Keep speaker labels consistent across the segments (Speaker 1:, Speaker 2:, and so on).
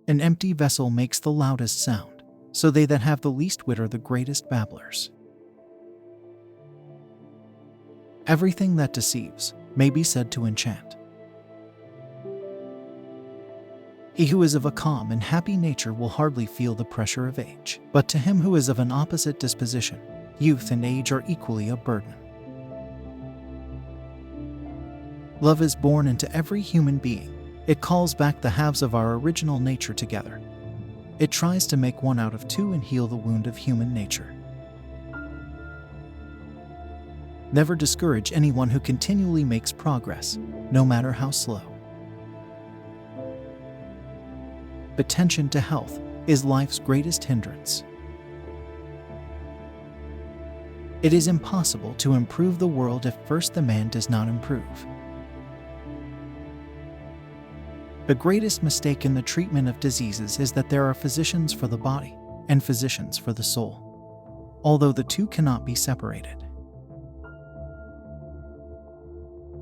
Speaker 1: An empty vessel makes the loudest sound, so they that have the least wit are the greatest babblers. Everything that deceives may be said to enchant. He who is of a calm and happy nature will hardly feel the pressure of age, but to him who is of an opposite disposition, youth and age are equally a burden. Love is born into every human being. It calls back the halves of our original nature together. It tries to make one out of two and heal the wound of human nature. Never discourage anyone who continually makes progress, no matter how slow. Attention to health is life's greatest hindrance. It is impossible to improve the world if first the man does not improve. The greatest mistake in the treatment of diseases is that there are physicians for the body and physicians for the soul, although the two cannot be separated.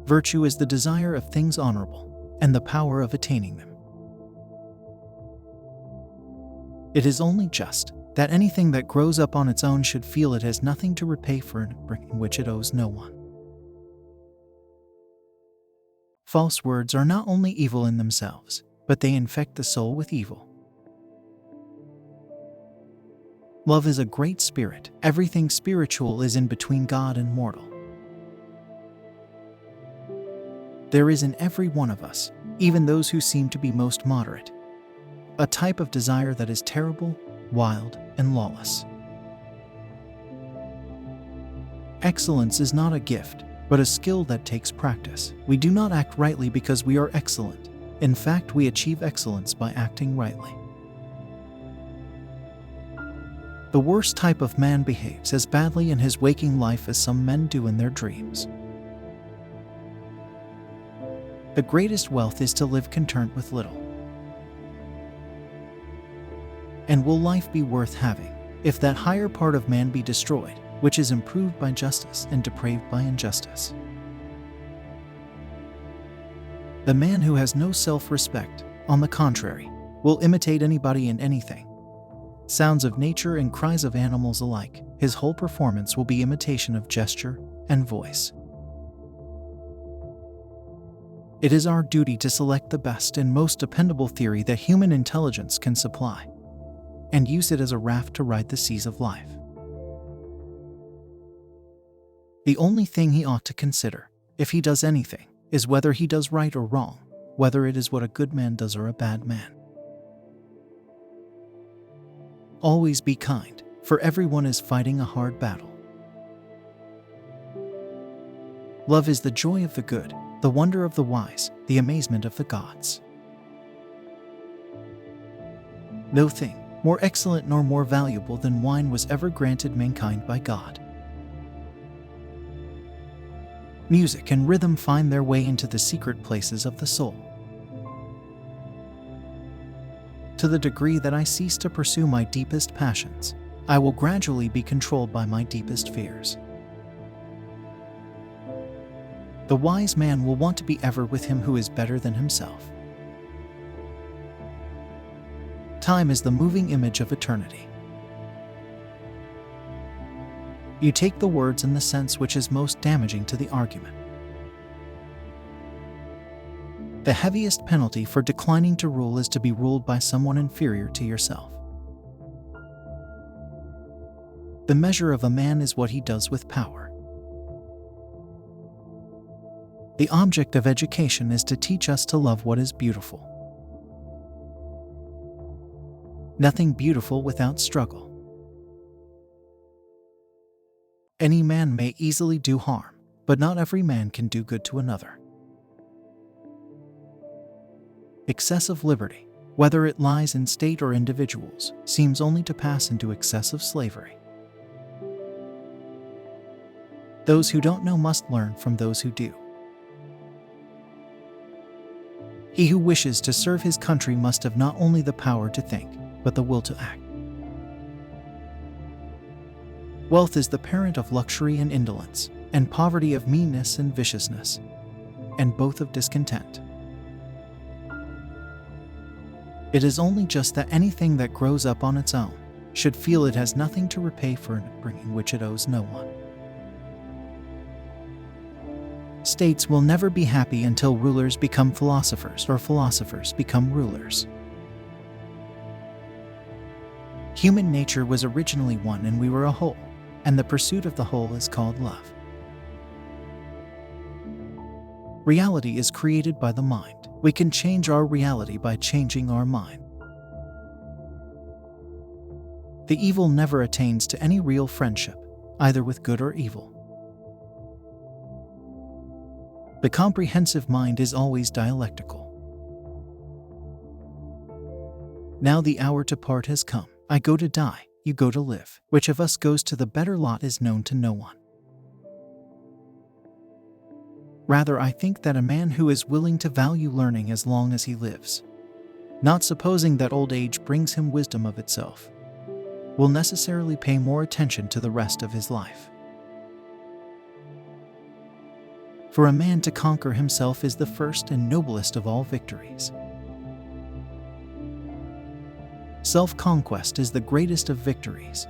Speaker 1: Virtue is the desire of things honorable and the power of attaining them. It is only just that anything that grows up on its own should feel it has nothing to repay for an upbringing which it owes no one. False words are not only evil in themselves, but they infect the soul with evil. Love is a great spirit. Everything spiritual is in between God and mortal. There is in every one of us, even those who seem to be most moderate, a type of desire that is terrible, wild, and lawless. Excellence is not a gift, but a skill that takes practice. We do not act rightly because we are excellent. In fact, we achieve excellence by acting rightly. The worst type of man behaves as badly in his waking life as some men do in their dreams. The greatest wealth is to live content with little. And will life be worth having if that higher part of man be destroyed, which is improved by justice and depraved by injustice? The man who has no self-respect, on the contrary, will imitate anybody in anything. Sounds of nature and cries of animals alike, his whole performance will be imitation of gesture and voice. It is our duty to select the best and most dependable theory that human intelligence can supply, and use it as a raft to ride the seas of life. The only thing he ought to consider, if he does anything, is whether he does right or wrong, whether it is what a good man does or a bad man. Always be kind, for everyone is fighting a hard battle. Love is the joy of the good, the wonder of the wise, the amazement of the gods. No thing more excellent nor more valuable than wine was ever granted mankind by God. Music and rhythm find their way into the secret places of the soul. To the degree that I cease to pursue my deepest passions, I will gradually be controlled by my deepest fears. The wise man will want to be ever with him who is better than himself. Time is the moving image of eternity. You take the words in the sense which is most damaging to the argument. The heaviest penalty for declining to rule is to be ruled by someone inferior to yourself. The measure of a man is what he does with power. The object of education is to teach us to love what is beautiful. Nothing beautiful without struggle. Any man may easily do harm, but not every man can do good to another. Excessive liberty, whether it lies in state or individuals, seems only to pass into excessive slavery. Those who don't know must learn from those who do. He who wishes to serve his country must have not only the power to think, but the will to act. Wealth is the parent of luxury and indolence, and poverty of meanness and viciousness, and both of discontent. It is only just that anything that grows up on its own should feel it has nothing to repay for an upbringing which it owes no one. States will never be happy until rulers become philosophers or philosophers become rulers. Human nature was originally one and we were a whole, and the pursuit of the whole is called love. Reality is created by the mind. We can change our reality by changing our mind. The evil never attains to any real friendship, either with good or evil. The comprehensive mind is always dialectical. Now the hour to part has come. I go to die, you go to live. Which of us goes to the better lot is known to no one. Rather, I think that a man who is willing to value learning as long as he lives, not supposing that old age brings him wisdom of itself, will necessarily pay more attention to the rest of his life. For a man to conquer himself is the first and noblest of all victories. Self-conquest is the greatest of victories.